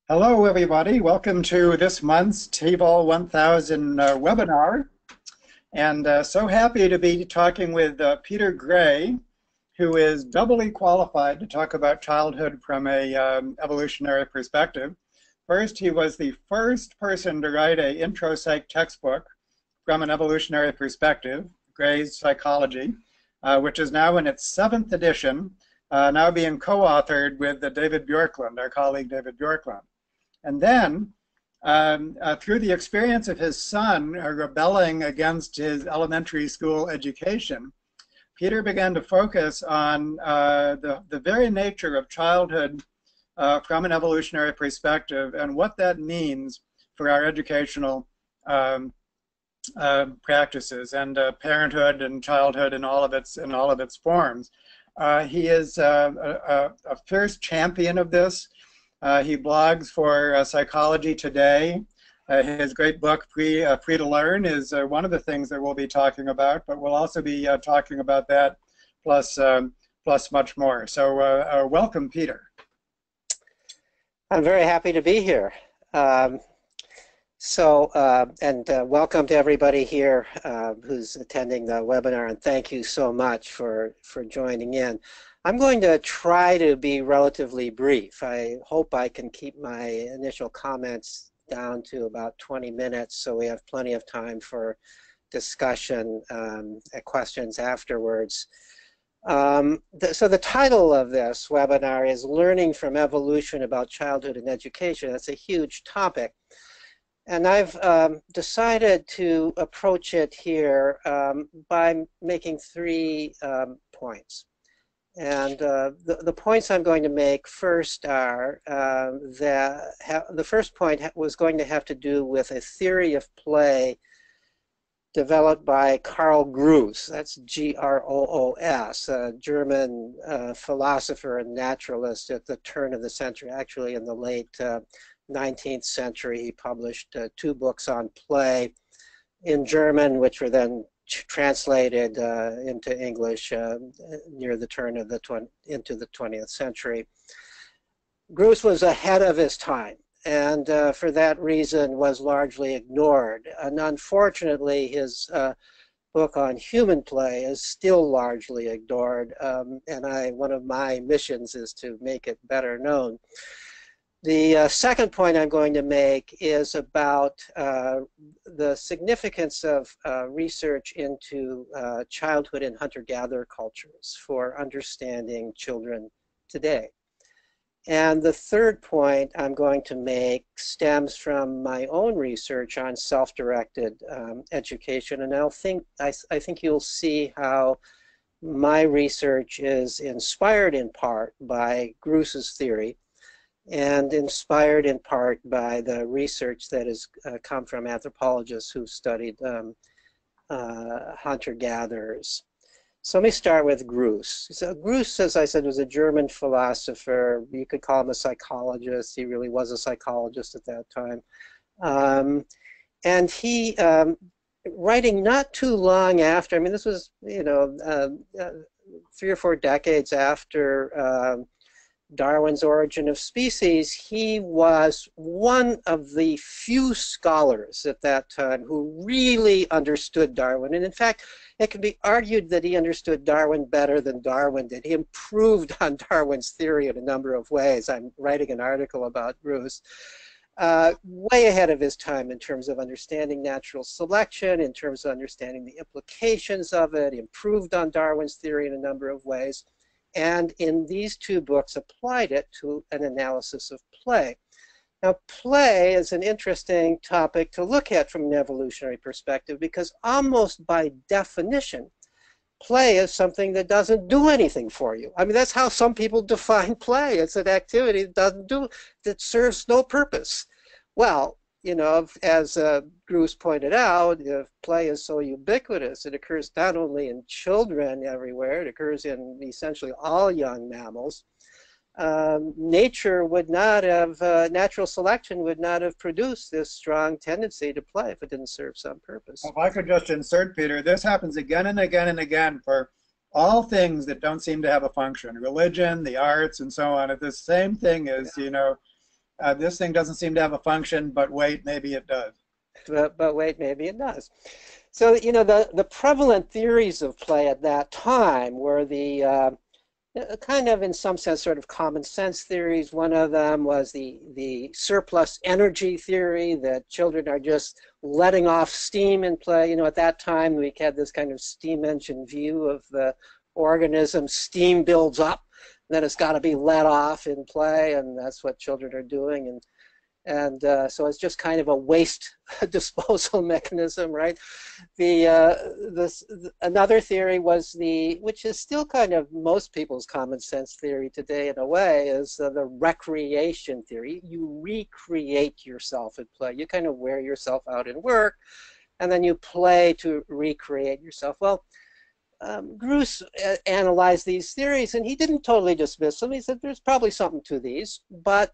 Hello, everybody. Welcome to this month's TVOL 1000 webinar. And so happy to be talking with Peter Gray, who is doubly qualified to talk about childhood from a evolutionary perspective. First, he was the first person to write an intro psych textbook from an evolutionary perspective, Gray's Psychology, which is now in its 7th edition, now being co-authored with David Bjorklund, our colleague David Bjorklund. And then, through the experience of his son rebelling against his elementary school education, Peter began to focus on the very nature of childhood from an evolutionary perspective and what that means for our educational practices and parenthood and childhood in all of its forms. He is a fierce champion of this. He blogs for Psychology Today. His great book, Free to Learn, is one of the things that we'll be talking about, but we'll also be talking about that plus much more. So welcome, Peter. I'm very happy to be here. Welcome to everybody here who's attending the webinar, and thank you so much for joining in. I'm going to try to be relatively brief. I hope I can keep my initial comments down to about 20 minutes so we have plenty of time for discussion and questions afterwards. So the title of this webinar is Learning from Evolution About Childhood and Education. That's a huge topic. And I've decided to approach it here by making 3 points. And the points I'm going to make first are that the first point was going to have to do with a theory of play developed by Karl Groos. That's G-R-O-O-S, a German philosopher and naturalist at the turn of the century. Actually, in the late 19th century, he published 2 books on play in German, which were then translated into English near the turn of into the 20th century. Groos was ahead of his time, and for that reason was largely ignored. And unfortunately, his book on human play is still largely ignored, and one of my missions is to make it better known. The second point I'm going to make is about the significance of research into childhood and hunter-gatherer cultures for understanding children today. And the third point I'm going to make stems from my own research on self-directed education, and I think you'll see how my research is inspired in part by Groos's theory, and inspired in part by the research that has come from anthropologists who studied hunter-gatherers. So let me start with Groos. So Groos, as I said, was a German philosopher. You could call him a psychologist. He really was a psychologist at that time. And he, writing not too long after, I mean, this was, 3 or 4 decades after Darwin's Origin of Species, he was one of the few scholars at that time who really understood Darwin. And in fact, it can be argued that he understood Darwin better than Darwin did. He improved on Darwin's theory in a number of ways. I'm writing an article about Groos. Way ahead of his time in terms of understanding natural selection, in terms of understanding the implications of it, improved on Darwin's theory in a number of ways. And in these 2 books applied it to an analysis of play. Now, play is an interesting topic to look at from an evolutionary perspective because almost by definition, play is something that doesn't do anything for you. I mean, that's how some people define play. It's an activity that serves no purpose. Well, as Groos pointed out, play is so ubiquitous. It occurs not only in children everywhere, it occurs in essentially all young mammals. Nature would not have, natural selection would not have produced this strong tendency to play if it didn't serve some purpose. If I could just insert, Peter, this happens again and again and again for all things that don't seem to have a function. Religion, the arts, and so on. It's the same thing as, This thing doesn't seem to have a function, but wait, maybe it does. But wait, maybe it does. So, you know, the prevalent theories of play at that time were the kind of, in some sense, sort of common sense theories. One of them was the surplus energy theory, that children are just letting off steam in play. You know, at that time, we had this kind of steam engine view of the organism. Steam builds up, then it's got to be let off in play, and that's what children are doing. And so it's just kind of a waste disposal mechanism, right? Another theory was which is still kind of most people's common sense theory today in a way, is the recreation theory. You recreate yourself at play. You kind of wear yourself out in work, and then you play to recreate yourself. Well, Gruss analyzed these theories, and he didn't totally dismiss them. He said there's probably something to these, but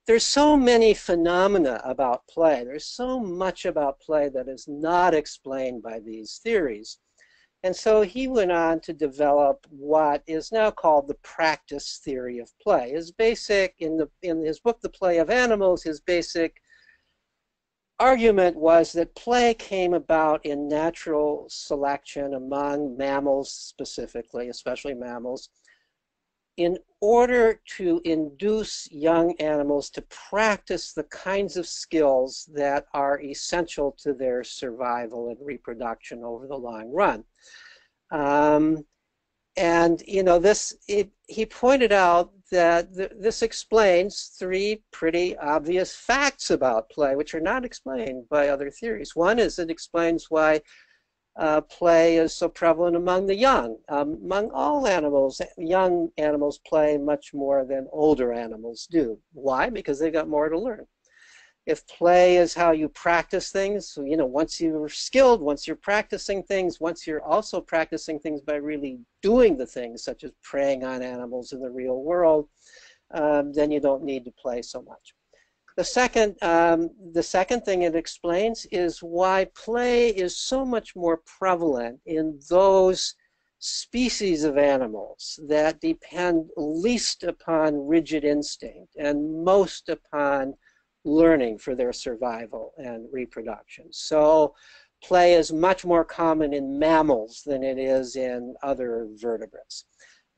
there's so many phenomena about play. There's so much about play that is not explained by these theories. And so he went on to develop what is now called the practice theory of play. His basic, in his book, The Play of Animals, his basic argument was that play came about in natural selection among mammals specifically, especially mammals, in order to induce young animals to practice the kinds of skills that are essential to their survival and reproduction over the long run. And you know, he pointed out that this explains three pretty obvious facts about play, which are not explained by other theories. One is it explains why play is so prevalent among the young. Among all animals, young animals play much more than older animals do. Why? Because they've got more to learn. If play is how you practice things, you know, once you're skilled, once you're practicing things, once you're also practicing things by really doing the things, such as preying on animals in the real world, then you don't need to play so much. The second thing it explains is why play is so much more prevalent in those species of animals that depend least upon rigid instinct and most upon learning for their survival and reproduction. So play is much more common in mammals than it is in other vertebrates.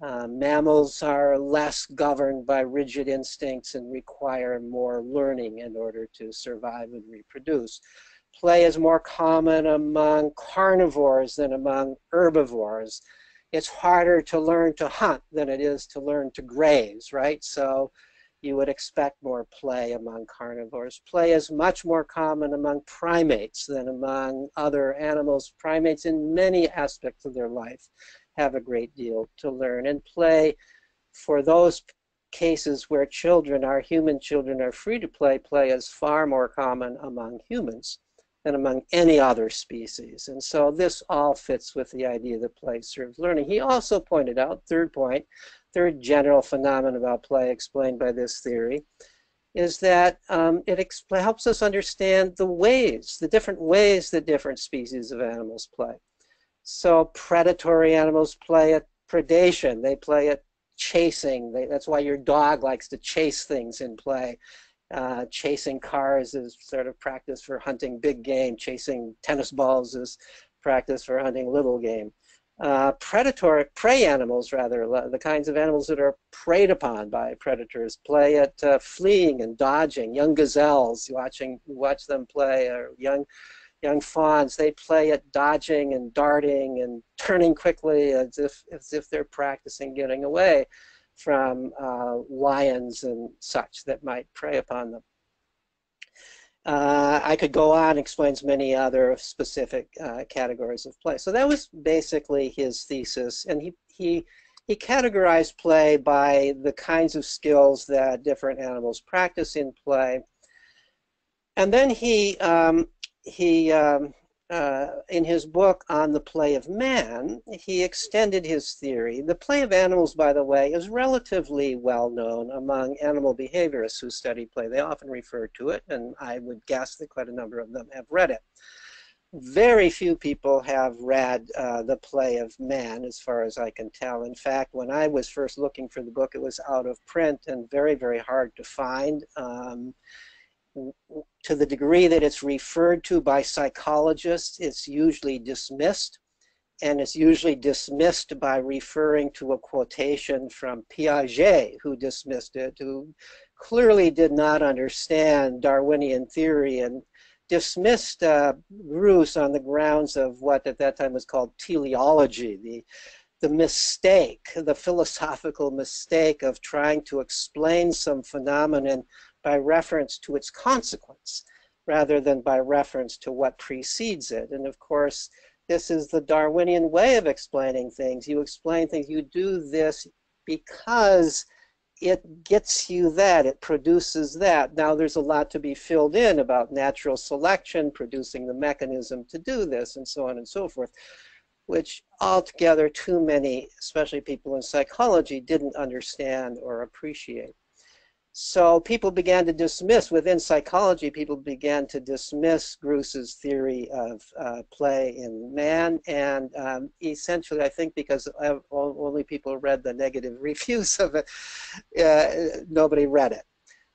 Mammals are less governed by rigid instincts and require more learning in order to survive and reproduce. Play is more common among carnivores than among herbivores. It's harder to learn to hunt than it is to learn to graze, right? So you would expect more play among carnivores. Play is much more common among primates than among other animals. Primates, in many aspects of their life, have a great deal to learn. And play, for those cases where human children are free to play, play is far more common among humans than among any other species. And so this all fits with the idea that play serves learning. He also pointed out, third general phenomenon about play explained by this theory, is that it helps us understand the different ways that different species of animals play. So predatory animals play at predation. They play at chasing. That's why your dog likes to chase things in play. Chasing cars is sort of practice for hunting big game. Chasing tennis balls is practice for hunting little game. Prey animals, rather, the kinds of animals that are preyed upon by predators, play at fleeing and dodging. Young gazelles, watch them play, or young fawns, they play at dodging and darting and turning quickly as if they're practicing getting away from lions and such that might prey upon them. I could go on, explains many other specific categories of play. So that was basically his thesis, and he categorized play by the kinds of skills that different animals practice in play. And then he in his book on the play of man, he extended his theory. The play of animals, by the way, is relatively well known among animal behaviorists who study play. They often refer to it, and I would guess that quite a number of them have read it. very few people have read The Play of Man, as far as I can tell. In fact, when I was first looking for the book, it was out of print and very, very hard to find. To the degree that it's referred to by psychologists, it's usually dismissed. And it's usually dismissed by referring to a quotation from Piaget, who dismissed it, who clearly did not understand Darwinian theory and dismissed Bruce on the grounds of what at that time was called teleology, the mistake, the philosophical mistake of trying to explain some phenomenon by reference to its consequence, rather than by reference to what precedes it. And of course, this is the Darwinian way of explaining things. You explain things, you do this because it gets you that, it produces that. Now there's a lot to be filled in about natural selection, producing the mechanism to do this, and so on and so forth, which altogether too many, especially people in psychology, didn't understand or appreciate. So people began to dismiss, within psychology, people began to dismiss Bruce's theory of play in man, and essentially, I think because only people read the negative reviews of it, nobody read it.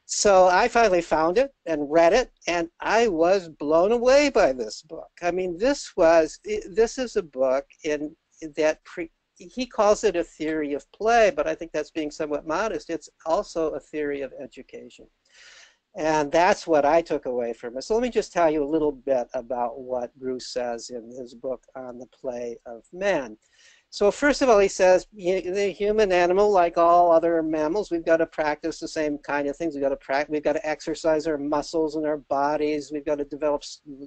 So I finally found it and read it, and I was blown away by this book. I mean, this is a book that he calls it a theory of play, but I think that's being somewhat modest. It's also a theory of education. And that's what I took away from it. So let me just tell you a little bit about what Bruce says in his book on the play of man. So first of all, he says, the human animal, like all other mammals, we've got to practice the same kind of things. We've got to exercise our muscles and our bodies. We've got to develop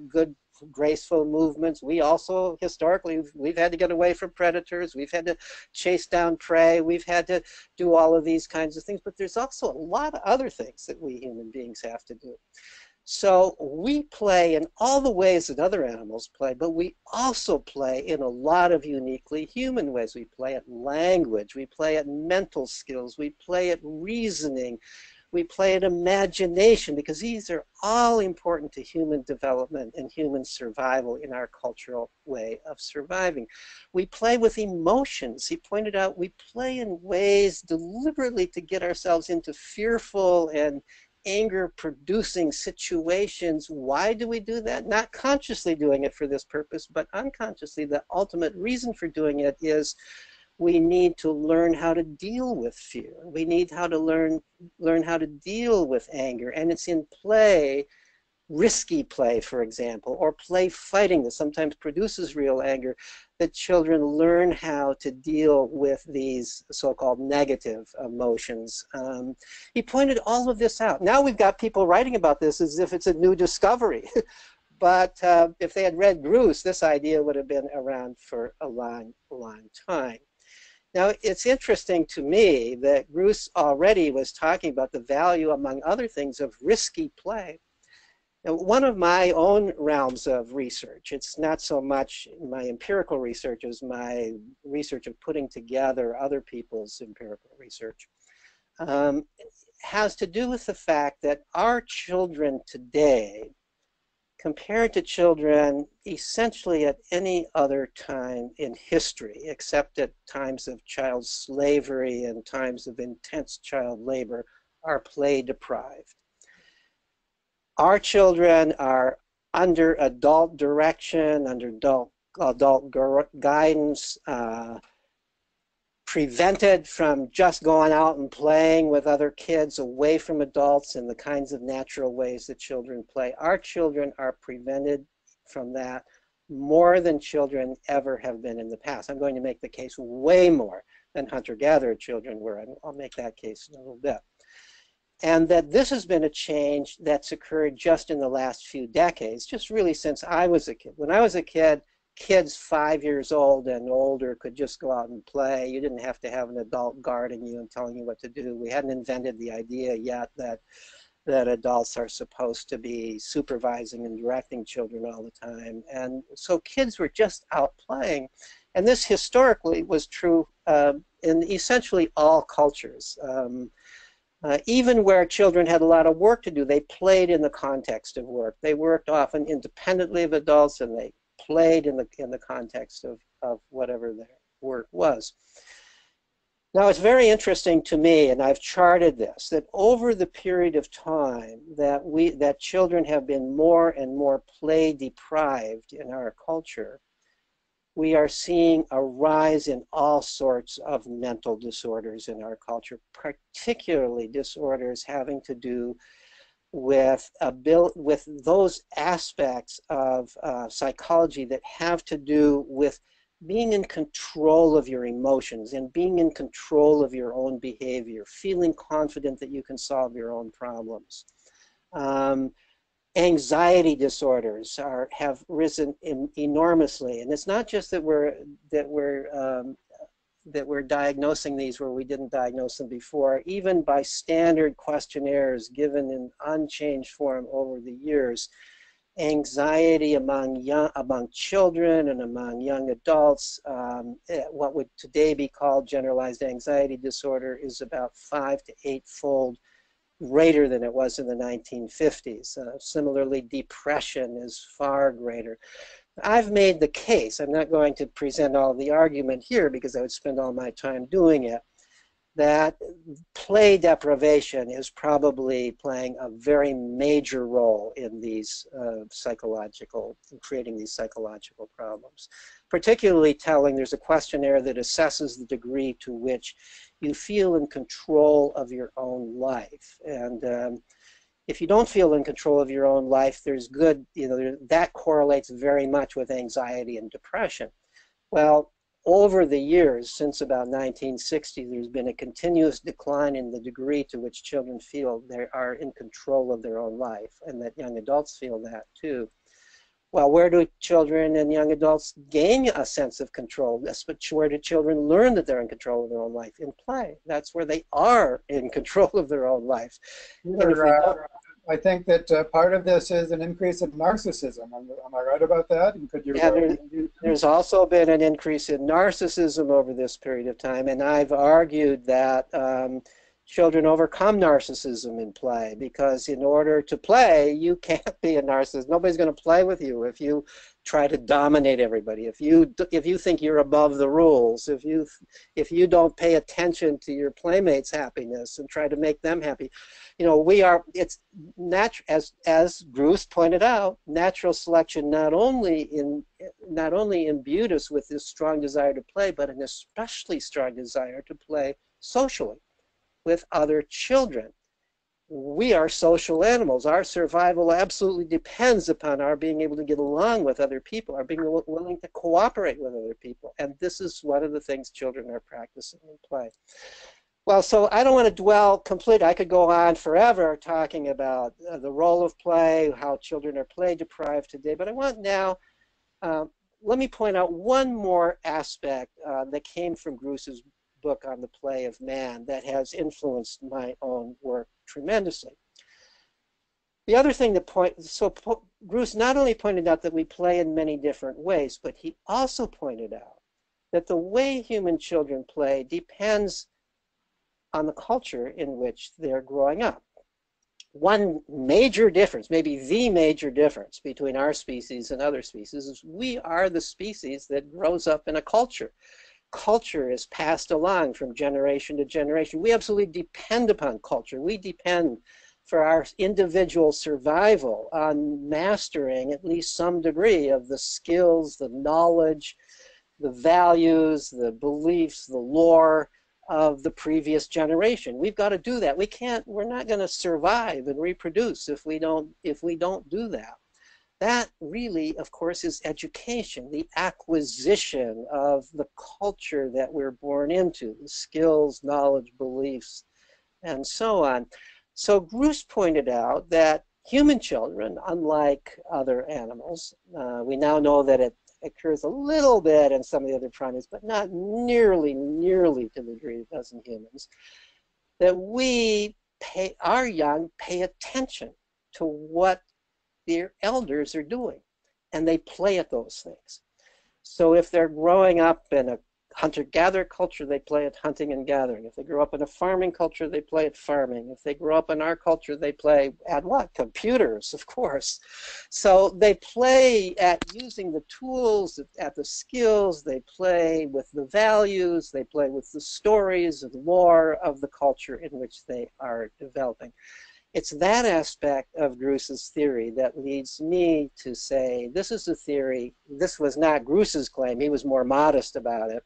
good, graceful movements. We also, historically, we've had to get away from predators. We've had to chase down prey. We've had to do all of these kinds of things. But there's also a lot of other things that we human beings have to do. So we play in all the ways that other animals play, but we also play in a lot of uniquely human ways. We play at language, we play at mental skills, we play at reasoning, we play at imagination, because these are all important to human development and human survival in our cultural way of surviving. We play with emotions. He pointed out we play in ways deliberately to get ourselves into fearful and anger-producing situations. Why do we do that? Not consciously doing it for this purpose, but unconsciously. The ultimate reason for doing it is we need to learn how to deal with fear. We need how to learn how to deal with anger. And it's in play, risky play, for example, or play fighting that sometimes produces real anger, that children learn how to deal with these so-called negative emotions. He pointed all of this out. Now we've got people writing about this as if it's a new discovery. But if they had read Bruce, this idea would have been around for a long, long time. Now, it's interesting to me that Bruce already was talking about the value, among other things, of risky play. Now, one of my own realms of research, it's not so much my empirical research as my research of putting together other people's empirical research, has to do with the fact that our children today, compared to children essentially at any other time in history, except at times of child slavery and times of intense child labor, are play deprived. Our children are under adult direction, under adult guidance, prevented from just going out and playing with other kids, away from adults in the kinds of natural ways that children play. Our children are prevented from that more than children ever have been in the past. I'm going to make the case way more than hunter-gatherer children were, and I'll make that case in a little bit. And that this has been a change that's occurred just in the last few decades, just really since I was a kid. When I was a kid, kids 5 years old and older could just go out and play. You didn't have to have an adult guarding you and telling you what to do. We hadn't invented the idea yet that adults are supposed to be supervising and directing children all the time. And so kids were just out playing. And this historically was true in essentially all cultures. Even where children had a lot of work to do, they played in the context of work. They worked often independently of adults, and they played in the context of whatever their work was. Now, it's very interesting to me, and I've charted this, that over the period of time that children have been more and more play deprived in our culture, we are seeing a rise in all sorts of mental disorders in our culture, particularly disorders having to do with those aspects of psychology that have to do with being in control of your emotions and being in control of your own behavior, feeling confident that you can solve your own problems. Anxiety disorders have risen enormously, and it's not just that we're diagnosing these where we didn't diagnose them before. Even by standard questionnaires given in unchanged form over the years, anxiety among children and among young adults, what would today be called generalized anxiety disorder, is about 5 to 8-fold greater than it was in the 1950s. Similarly, depression is far greater. I've made the case, I'm not going to present all the argument here because I would spend all my time doing it, that play deprivation is probably playing a very major role in these creating these psychological problems. Particularly telling, there's a questionnaire that assesses the degree to which you feel in control of your own life. And if you don't feel in control of your own life, there's good, that correlates very much with anxiety and depression. Well, over the years, since about 1960, there's been a continuous decline in the degree to which children feel they are in control of their own life, and that young adults feel that too. Well, where do children and young adults gain a sense of control? Where do children learn that they're in control of their own life? In play. That's where they are in control of their own life. I think that part of this is an increase in narcissism. Am I right about that? And could you? Yeah, there's also been an increase in narcissism over this period of time, and I've argued that children overcome narcissism in play, because in order to play, you can't be a narcissist. Nobody's going to play with you if you try to dominate everybody. If you think you're above the rules, if you don't pay attention to your playmates' happiness and try to make them happy, it's natural, as Bruce pointed out, natural selection not only imbued us with this strong desire to play, but an especially strong desire to play socially with other children. We are social animals. Our survival absolutely depends upon our being able to get along with other people, our being willing to cooperate with other people. And this is one of the things children are practicing in play. Well, so I don't want to dwell completely. I could go on forever talking about the role of play, how children are play deprived today, but I want now, let me point out one more aspect that came from Gruce's book on the play of man that has influenced my own work tremendously. The other thing that Gruce not only pointed out that we play in many different ways, but he also pointed out that the way human children play depends on the culture in which they're growing up. One major difference, maybe the major difference between our species and other species, is we are the species that grows up in a culture. Culture is passed along from generation to generation. We absolutely depend upon culture. We depend for our individual survival on mastering at least some degree of the skills, the knowledge, the values, the beliefs, the lore of the previous generation. We've got to do that. We're not going to survive and reproduce if we don't do that. That really, of course, is education, the acquisition of the culture that we're born into, the skills, knowledge, beliefs, and so on. So Gruce pointed out that human children, unlike other animals, we now know that it occurs a little bit in some of the other primates, but not nearly to the degree it does in humans, that our young pay attention to what their elders are doing, and they play at those things. So if they're growing up in a hunter-gatherer culture, they play at hunting and gathering. If they grew up in a farming culture, they play at farming. If they grew up in our culture, they play at what? Computers, of course. So they play at using the tools, at the skills, they play with the values, they play with the stories and lore of the culture in which they are developing. It's that aspect of Gruss's theory that leads me to say, this is a theory, this was not Gruss's claim, he was more modest about it,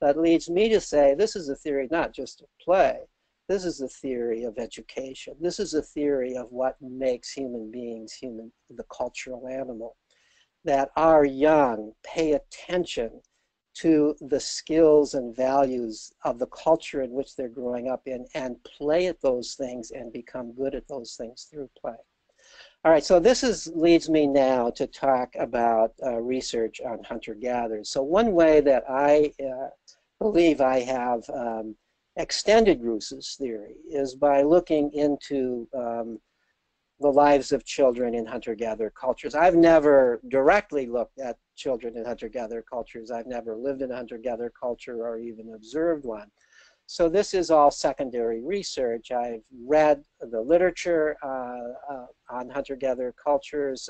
but leads me to say, this is a theory not just of play, this is a theory of education. This is a theory of what makes human beings human, the cultural animal. That our young pay attention to the skills and values of the culture in which they're growing up in and play at those things and become good at those things through play. All right, so leads me now to talk about research on hunter-gatherers. So one way that I believe I have extended Gruss's theory is by looking into the lives of children in hunter-gatherer cultures. I've never directly looked at children in hunter-gatherer cultures. I've never lived in a hunter-gatherer culture or even observed one. So this is all secondary research. I've read the literature on hunter-gatherer cultures.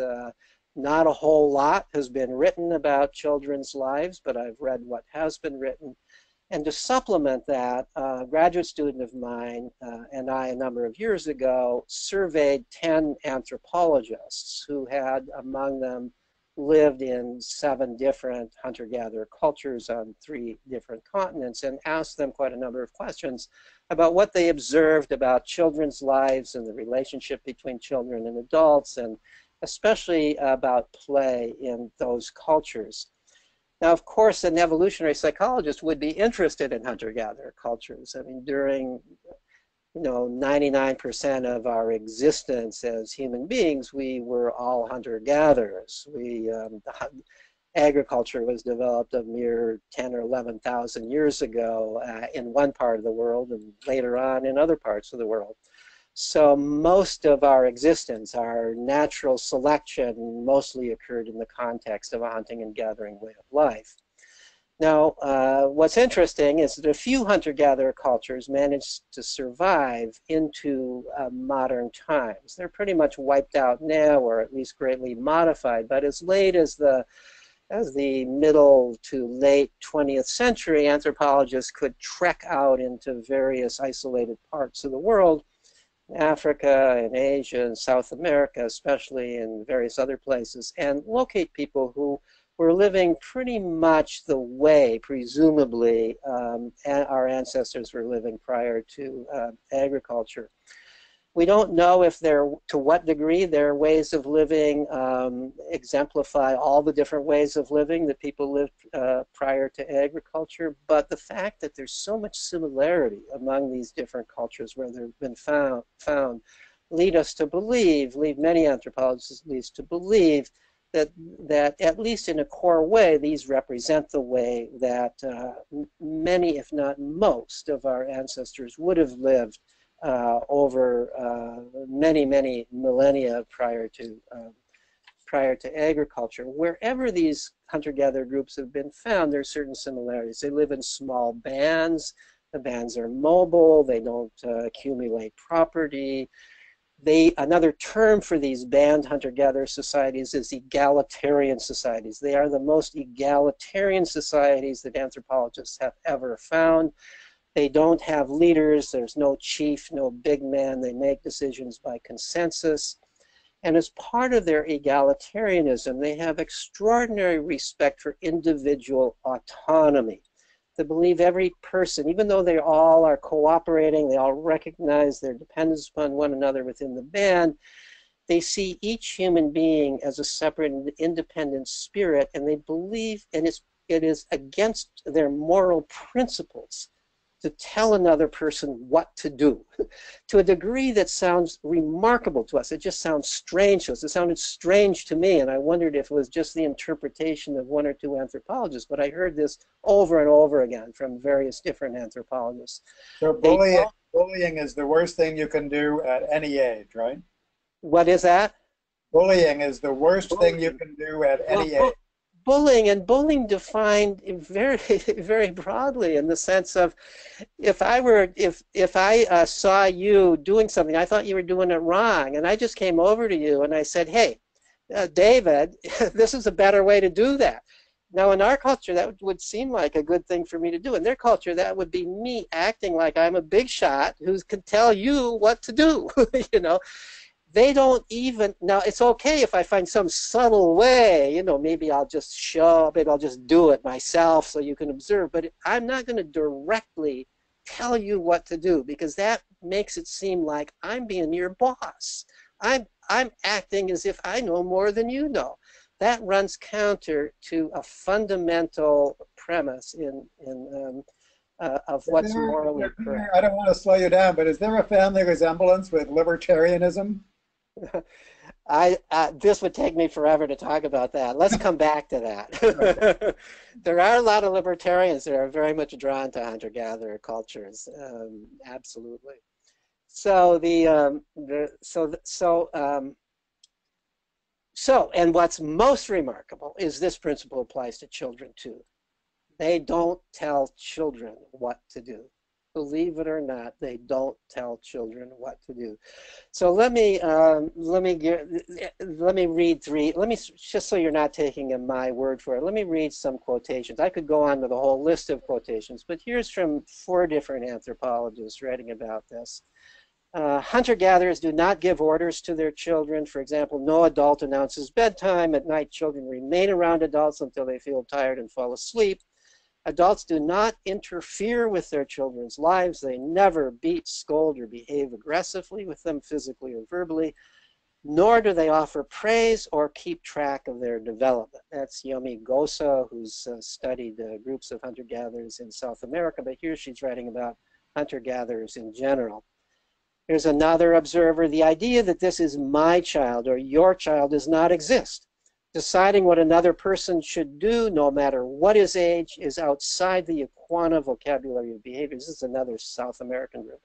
Not a whole lot has been written about children's lives, but I've read what has been written. And to supplement that, a graduate student of mine and I, a number of years ago, surveyed 10 anthropologists who had, among them, lived in 7 different hunter-gatherer cultures on 3 different continents, and asked them quite a number of questions about what they observed about children's lives and the relationship between children and adults, and especially about play in those cultures. Now, of course, an evolutionary psychologist would be interested in hunter-gatherer cultures. I mean, during 99% of our existence as human beings, we were all hunter-gatherers. Agriculture was developed a mere 10 or 11,000 years ago in one part of the world, and later on in other parts of the world. So most of our existence, our natural selection, mostly occurred in the context of a hunting and gathering way of life. Now, what's interesting is that a few hunter-gatherer cultures managed to survive into modern times. They're pretty much wiped out now, or at least greatly modified, but as late as the middle to late 20th century, anthropologists could trek out into various isolated parts of the world, Africa and Asia and South America, especially, and various other places, and locate people who were living pretty much the way, presumably, our ancestors were living prior to agriculture. We don't know if to what degree their ways of living exemplify all the different ways of living that people lived prior to agriculture, but the fact that there's so much similarity among these different cultures where they've been found lead many anthropologists at least to believe that at least in a core way, these represent the way that many, if not most, of our ancestors would have lived over many, many millennia prior to agriculture. Wherever these hunter-gatherer groups have been found, there are certain similarities. They live in small bands. The bands are mobile. They don't accumulate property. Another term for these band hunter-gatherer societies is egalitarian societies. They are the most egalitarian societies that anthropologists have ever found. They don't have leaders. There's no chief, no big man. They make decisions by consensus. And as part of their egalitarianism, they have extraordinary respect for individual autonomy. They believe every person, even though they all are cooperating, they all recognize their dependence upon one another within the band, they see each human being as a separate and independent spirit, and they believe, and it is against their moral principles to tell another person what to do, to a degree that sounds remarkable to us. It just sounds strange to us. It sounded strange to me, and I wondered if it was just the interpretation of 1 or 2 anthropologists, but I heard this over and over again from various different anthropologists. So bullying is the worst thing you can do at any age, right? What is that? Bullying is the worst thing you can do at any age. bullying defined very, very broadly in the sense of, if I saw you doing something, I thought you were doing it wrong, and I just came over to you and I said, hey, David, this is a better way to do that. Now, in our culture, that would seem like a good thing for me to do. In their culture, that would be me acting like I'm a big shot who can tell you what to do. You know, they don't even, now it's okay if I find some subtle way, you know, maybe I'll just show, maybe I'll just do it myself so you can observe, but I'm not going to directly tell you what to do, because that makes it seem like I'm being your boss. I'm acting as if I know more than you know. That runs counter to a fundamental premise of what's morally correct. I don't want to slow you down, but is there a family resemblance with libertarianism? This would take me forever to talk about that. Let's come back to that. There are a lot of libertarians that are very much drawn to hunter-gatherer cultures. Absolutely. So and what's most remarkable is this principle applies to children too. They don't tell children what to do. Believe it or not, they don't tell children what to do. So let me read three. Just so you're not taking my word for it, let me read some quotations. I could go on with a whole list of quotations, but here's from 4 different anthropologists writing about this. Hunter-gatherers do not give orders to their children. For example, no adult announces bedtime. At night, children remain around adults until they feel tired and fall asleep. Adults do not interfere with their children's lives. They never beat, scold, or behave aggressively with them physically or verbally, nor do they offer praise or keep track of their development. That's Yomi Gosa, who's studied groups of hunter-gatherers in South America, but here she's writing about hunter-gatherers in general. Here's another observer. The idea that this is my child or your child does not exist. Deciding what another person should do, no matter what his age, is outside the Equana vocabulary of behavior. This is another South American group.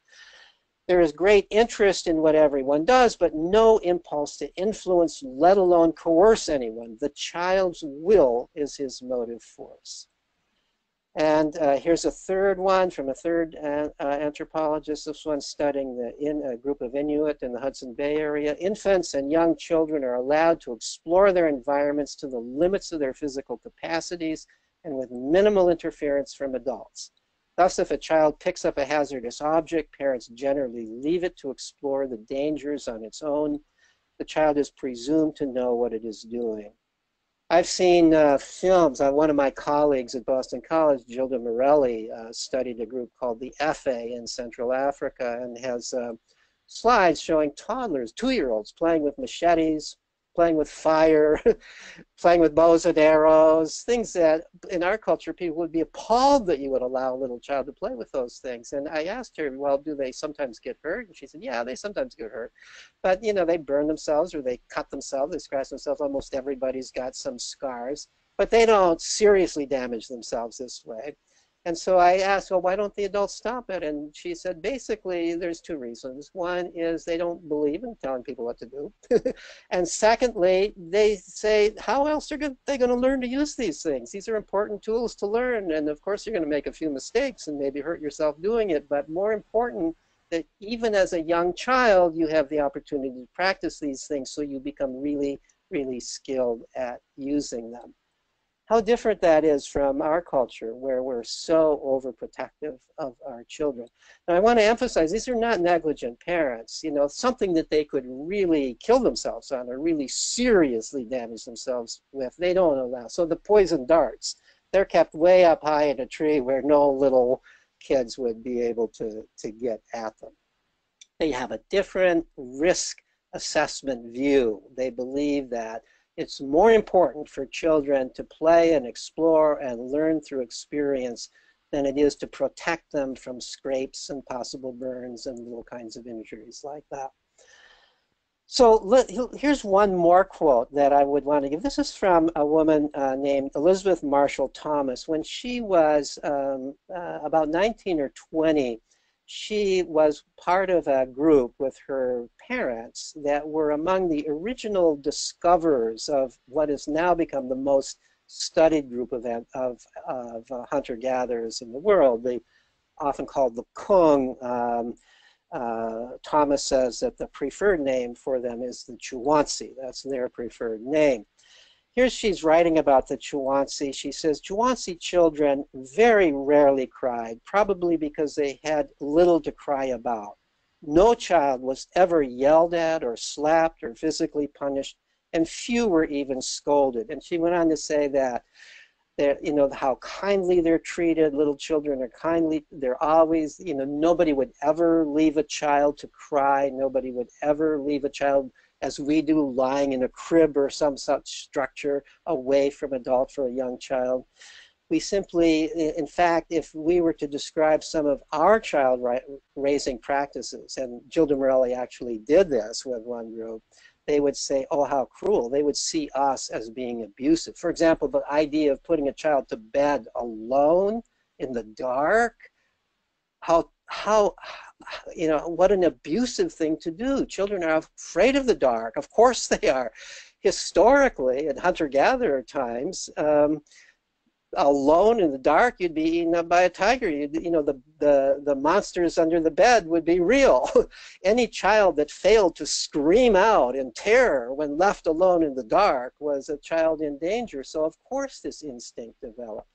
There is great interest in what everyone does, but no impulse to influence, let alone coerce anyone. The child's will is his motive force. And here's a third one from a third anthropologist. This one's studying a group of Inuit in the Hudson Bay area. Infants and young children are allowed to explore their environments to the limits of their physical capacities and with minimal interference from adults. Thus, if a child picks up a hazardous object, parents generally leave it to explore the dangers on its own. The child is presumed to know what it is doing. I've seen films. One of my colleagues at Boston College, Gilda Morelli, studied a group called the Efe in Central Africa and has slides showing toddlers, 2-year-olds, playing with machetes, playing with fire, playing with bows and arrows, things that in our culture people would be appalled that you would allow a little child to play with those things. And I asked her, well, do they sometimes get hurt? And she said, yeah, they sometimes get hurt. But, you know, they burn themselves or they cut themselves, they scratch themselves. Almost everybody's got some scars, but they don't seriously damage themselves this way. And so I asked, well, why don't the adults stop it? And she said, basically, there's 2 reasons. One is they don't believe in telling people what to do. And secondly, they say, how else are they going to learn to use these things? These are important tools to learn. And of course, you're going to make a few mistakes and maybe hurt yourself doing it. But more important, that even as a young child, you have the opportunity to practice these things so you become really, really skilled at using them. How different that is from our culture, where we're so overprotective of our children. Now, I want to emphasize, these are not negligent parents. You know, something that they could really kill themselves on or really seriously damage themselves with, they don't allow. So the poison darts, they're kept way up high in a tree where no little kids would be able to get at them. They have a different risk assessment view. They believe that it's more important for children to play and explore and learn through experience than it is to protect them from scrapes and possible burns and little kinds of injuries like that. So here's one more quote that I would want to give. This is from a woman named Elizabeth Marshall Thomas. When she was about 19 or 20, she was part of a group with her parents that were among the original discoverers of what has now become the most studied group of hunter-gatherers in the world. They often called the Kung. Thomas says that the preferred name for them is the Chukwansi. That's their preferred name. Here she's writing about the Chukwansi. She says, Chukwansi children very rarely cried, probably because they had little to cry about. No child was ever yelled at or slapped or physically punished, and few were even scolded. And she went on to say that you know, how kindly they're treated. Little children are kindly. They're always, you know, nobody would ever leave a child to cry. Nobody would ever leave a child, as we do, lying in a crib or some such structure away from adult for a young child. We simply, in fact, if we were to describe some of our child raising practices, and Gilda Morelli actually did this with one group, they would say, oh, how cruel. They would see us as being abusive. For example, the idea of putting a child to bed alone in the dark, you know, what an abusive thing to do. Children are afraid of the dark. Of course they are. Historically, in hunter-gatherer times, alone in the dark, you'd be eaten up by a tiger. You know, the monsters under the bed would be real. Any child that failed to scream out in terror when left alone in the dark was a child in danger. So of course this instinct developed.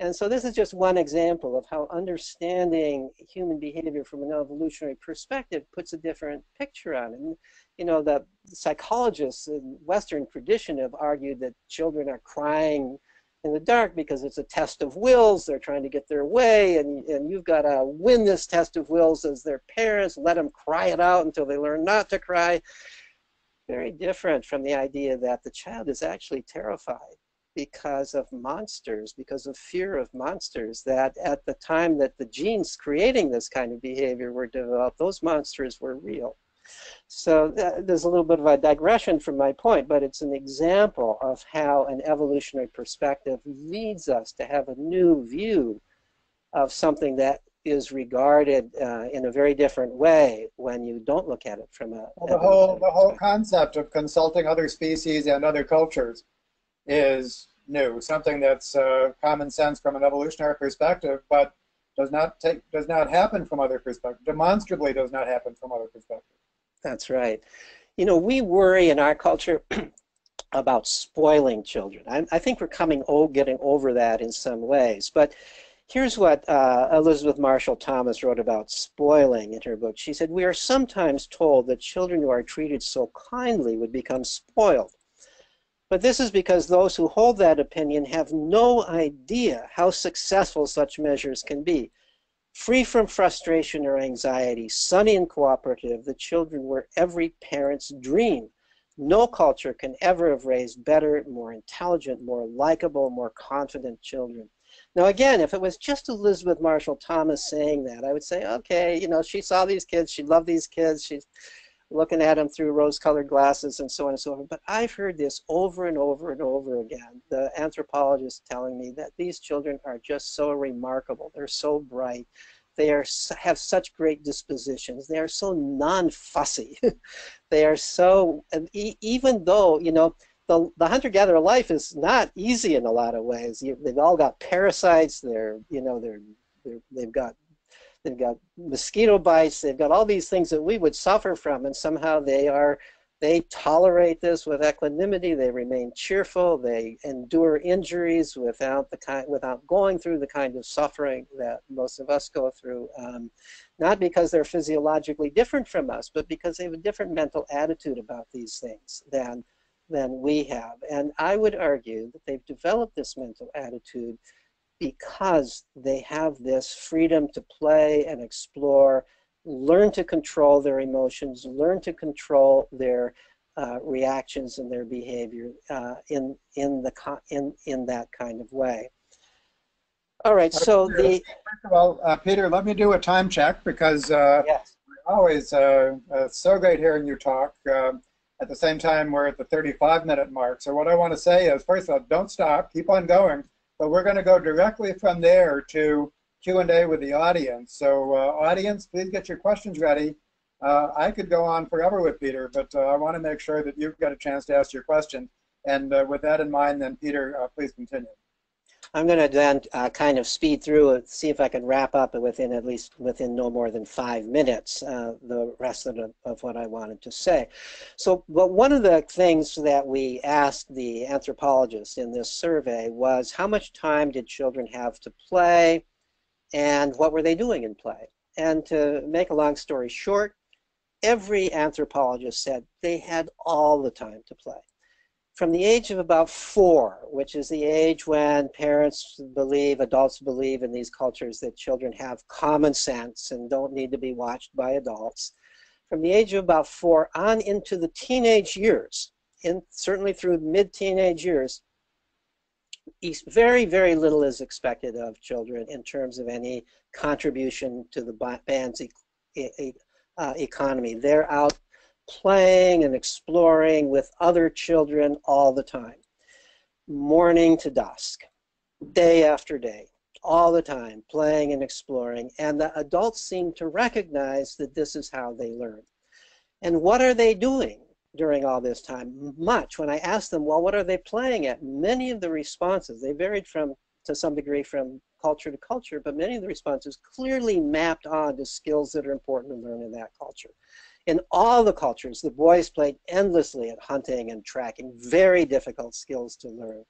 And so this is just one example of how understanding human behavior from an evolutionary perspective puts a different picture on it. And, you know, the psychologists in Western tradition have argued that children are crying in the dark because it's a test of wills. They're trying to get their way, and you've got to win this test of wills as their parents. Let them cry it out until they learn not to cry. Very different from the idea that the child is actually terrified because of monsters, because of fear of monsters, that at the time that the genes creating this kind of behavior were developed, those monsters were real. So there's a little bit of a digression from my point, but it's an example of how an evolutionary perspective leads us to have a new view of something that is regarded in a very different way when you don't look at it from a... Well, the whole concept of consulting other species and other cultures is new, something that's common sense from an evolutionary perspective, but does not happen from other perspectives, demonstrably does not happen from other perspectives. That's right. You know, we worry in our culture about spoiling children. I think we're getting over that in some ways. But here's what Elizabeth Marshall Thomas wrote about spoiling in her book. She said, we are sometimes told that children who are treated so kindly would become spoiled. But this is because those who hold that opinion have no idea how successful such measures can be. Free from frustration or anxiety, sunny and cooperative, the children were every parent's dream. No culture can ever have raised better, more intelligent, more likable, more confident children. Now again, if it was just Elizabeth Marshall Thomas saying that, I would say, okay, you know, she saw these kids, she loved these kids, she's looking at them through rose-colored glasses and so on and so forth. But I've heard this over and over and over again. The anthropologists telling me that these children are just so remarkable. They're so bright. They have such great dispositions. They are so non-fussy. They are so, even though, you know, the hunter-gatherer life is not easy in a lot of ways. They've all got parasites. They've got mosquito bites. They've got all these things that we would suffer from, and somehow they tolerate this with equanimity. They remain cheerful. They endure injuries without going through the kind of suffering that most of us go through. Not because they're physiologically different from us, but because they have a different mental attitude about these things than we have. And I would argue that they've developed this mental attitude because they have this freedom to play and explore, learn to control their emotions, learn to control their reactions and their behavior in that kind of way. All right, so first of all, Peter, let me do a time check because yes. Always so great hearing you talk. At the same time, we're at the 35-minute mark. So what I want to say is, first of all, don't stop, keep on going. But we're going to go directly from there to Q&A with the audience. So audience, please get your questions ready. I could go on forever with Peter, but I want to make sure that you've got a chance to ask your question. And with that in mind, then Peter, please continue. I'm going to then kind of speed through it, see if I can wrap up within within no more than 5 minutes the rest of what I wanted to say. So, but one of the things that we asked the anthropologists in this survey was how much time did children have to play, and what were they doing in play? And to make a long story short, every anthropologist said they had all the time to play. From the age of about 4, which is the age when parents believe, adults believe in these cultures that children have common sense and don't need to be watched by adults, from the age of about 4 on into the teenage years, certainly through mid-teenage years, very, very little is expected of children in terms of any contribution to the band's economy. They're out playing and exploring with other children all the time, morning to dusk, day after day, all the time, playing and exploring. And the adults seem to recognize that this is how they learn. And what are they doing during all this time? Much. When I asked them, well, what are they playing at? Many of the responses, they varied to some degree from culture to culture, but many of the responses clearly mapped on to skills that are important to learn in that culture. In all the cultures, the boys played endlessly at hunting and tracking, very difficult skills to learn.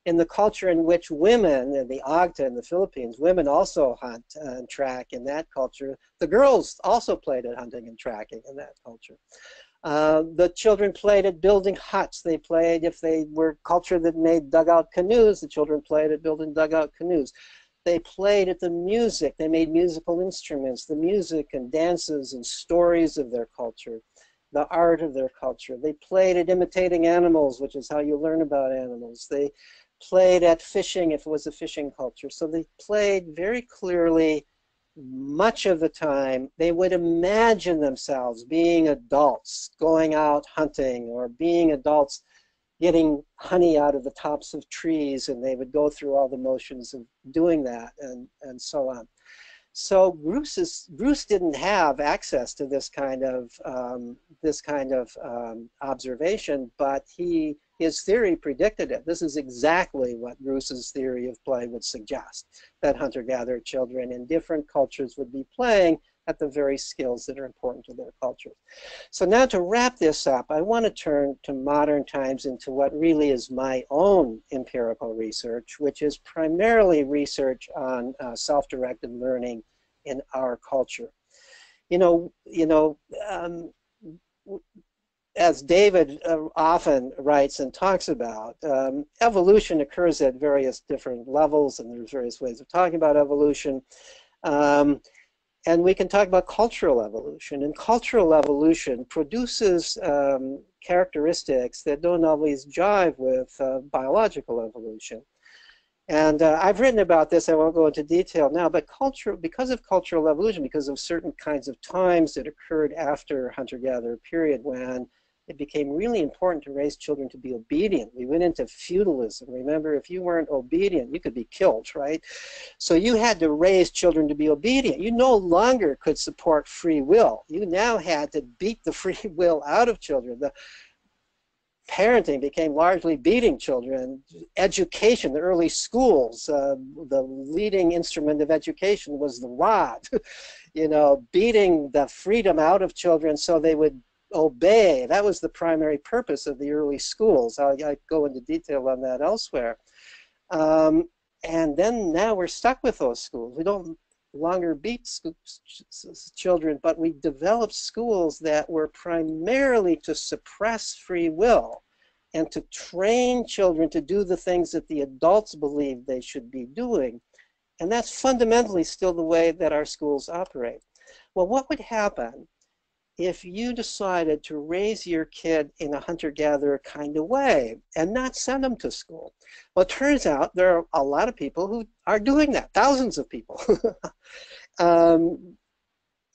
In the culture in which women, in the Agta in the Philippines, women also hunt and track in that culture. The girls also played at hunting and tracking in that culture. The children played at building huts. They played, if they were culture that made dugout canoes, the children played at building dugout canoes. They played at the music. They made musical instruments, the music and dances and stories of their culture, the art of their culture. They played at imitating animals, which is how you learn about animals. They played at fishing, if it was a fishing culture. So they played very clearly much of the time. They would imagine themselves being adults, going out hunting, or being adults getting honey out of the tops of trees, and they would go through all the motions of doing that, and so on. So Bruce didn't have access to this kind of observation, but his theory predicted it. This is exactly what Bruce's theory of play would suggest, that hunter-gatherer children in different cultures would be playing at the very skills that are important to their cultures. So now to wrap this up, I want to turn to modern times into what really is my own empirical research, which is primarily research on self-directed learning in our culture. As David often writes and talks about, evolution occurs at various different levels, and there's various ways of talking about evolution. And we can talk about cultural evolution. And cultural evolution produces characteristics that don't always jive with biological evolution. And I've written about this. I won't go into detail now, but because of cultural evolution, because of certain kinds of times that occurred after hunter-gatherer period when it became really important to raise children to be obedient. We went into feudalism. Remember, if you weren't obedient, you could be killed, right? So you had to raise children to be obedient. You no longer could support free will. You now had to beat the free will out of children. The parenting became largely beating children. Education, the early schools, the leading instrument of education was the rod, beating the freedom out of children so they would obey. That was the primary purpose of the early schools. I go into detail on that elsewhere. And then now we're stuck with those schools. We don't longer beat children, but we developed schools that were primarily to suppress free will and to train children to do the things that the adults believe they should be doing. And that's fundamentally still the way that our schools operate. Well, what would happen if you decided to raise your kid in a hunter-gatherer kind of way and not send them to school? Well, it turns out there are a lot of people who are doing that, thousands of people.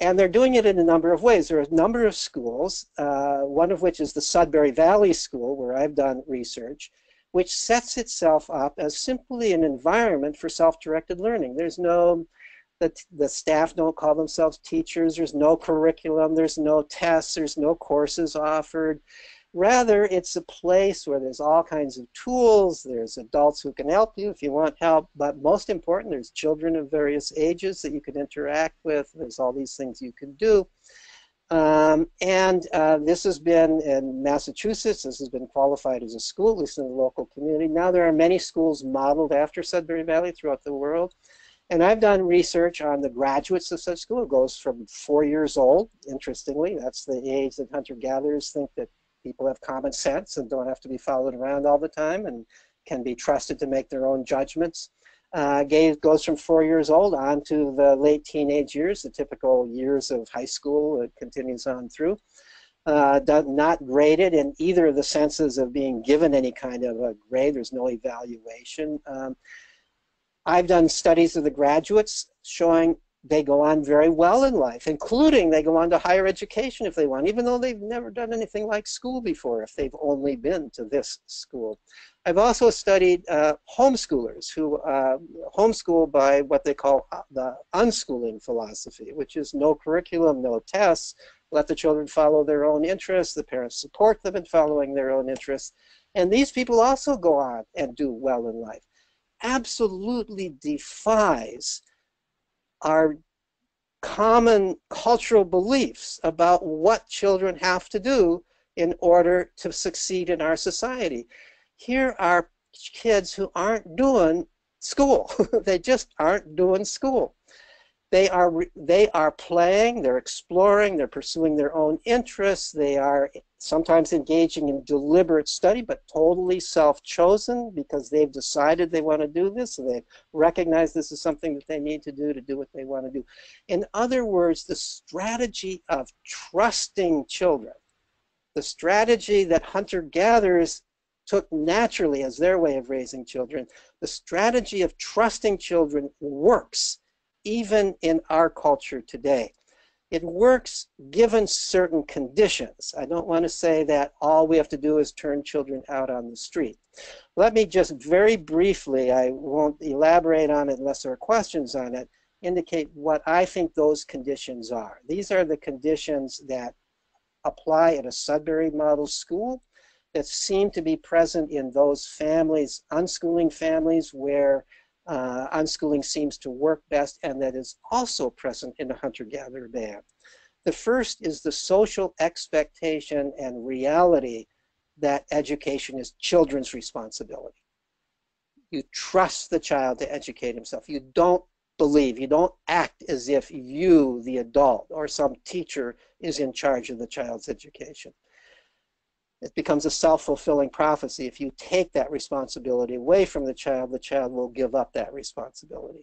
And they're doing it in a number of ways. There are a number of schools, one of which is the Sudbury Valley School, where I've done research, which sets itself up as simply an environment for self-directed learning. There's no the staff don't call themselves teachers. There's no curriculum. There's no tests. There's no courses offered. Rather, it's a place where there's all kinds of tools, there's adults who can help you if you want help, but most important, there's children of various ages that you can interact with, there's all these things you can do. This has been in Massachusetts, this has been qualified as a school, at least in the local community. Now there are many schools modeled after Sudbury Valley throughout the world. And I've done research on the graduates of such school. It goes from 4 years old, interestingly. That's the age that hunter-gatherers think that people have common sense and don't have to be followed around all the time and can be trusted to make their own judgments. Goes from 4 years old on to the late teenage years, the typical years of high school. It continues on through. Not graded in either of the senses of being given any kind of a grade. There's no evaluation. I've done studies of the graduates showing they go on very well in life, including they go on to higher education if they want, even though they've never done anything like school before, if they've only been to this school. I've also studied homeschoolers who homeschool by what they call the unschooling philosophy, which is no curriculum, no tests, let the children follow their own interests, the parents support them in following their own interests, and these people also go on and do well in life. Absolutely defies our common cultural beliefs about what children have to do in order to succeed in our society. Here are kids who aren't doing school. They just aren't doing school. They are playing, they're exploring, they're pursuing their own interests, they are sometimes engaging in deliberate study, but totally self-chosen because they've decided they want to do this, and they recognize this is something that they need to do what they want to do. In other words, the strategy of trusting children, the strategy that hunter-gatherers took naturally as their way of raising children, the strategy of trusting children works even in our culture today. It works given certain conditions. I don't want to say that all we have to do is turn children out on the street. Let me just very briefly, I won't elaborate on it unless there are questions on it, indicate what I think those conditions are. These are the conditions that apply at a Sudbury model school that seem to be present in those families, unschooling families, where unschooling seems to work best, and that is also present in a hunter-gatherer band. The first is the social expectation and reality that education is children's responsibility. You trust the child to educate himself. You don't believe, you don't act as if you, the adult, or some teacher is in charge of the child's education. It becomes a self-fulfilling prophecy. If you take that responsibility away from the child will give up that responsibility.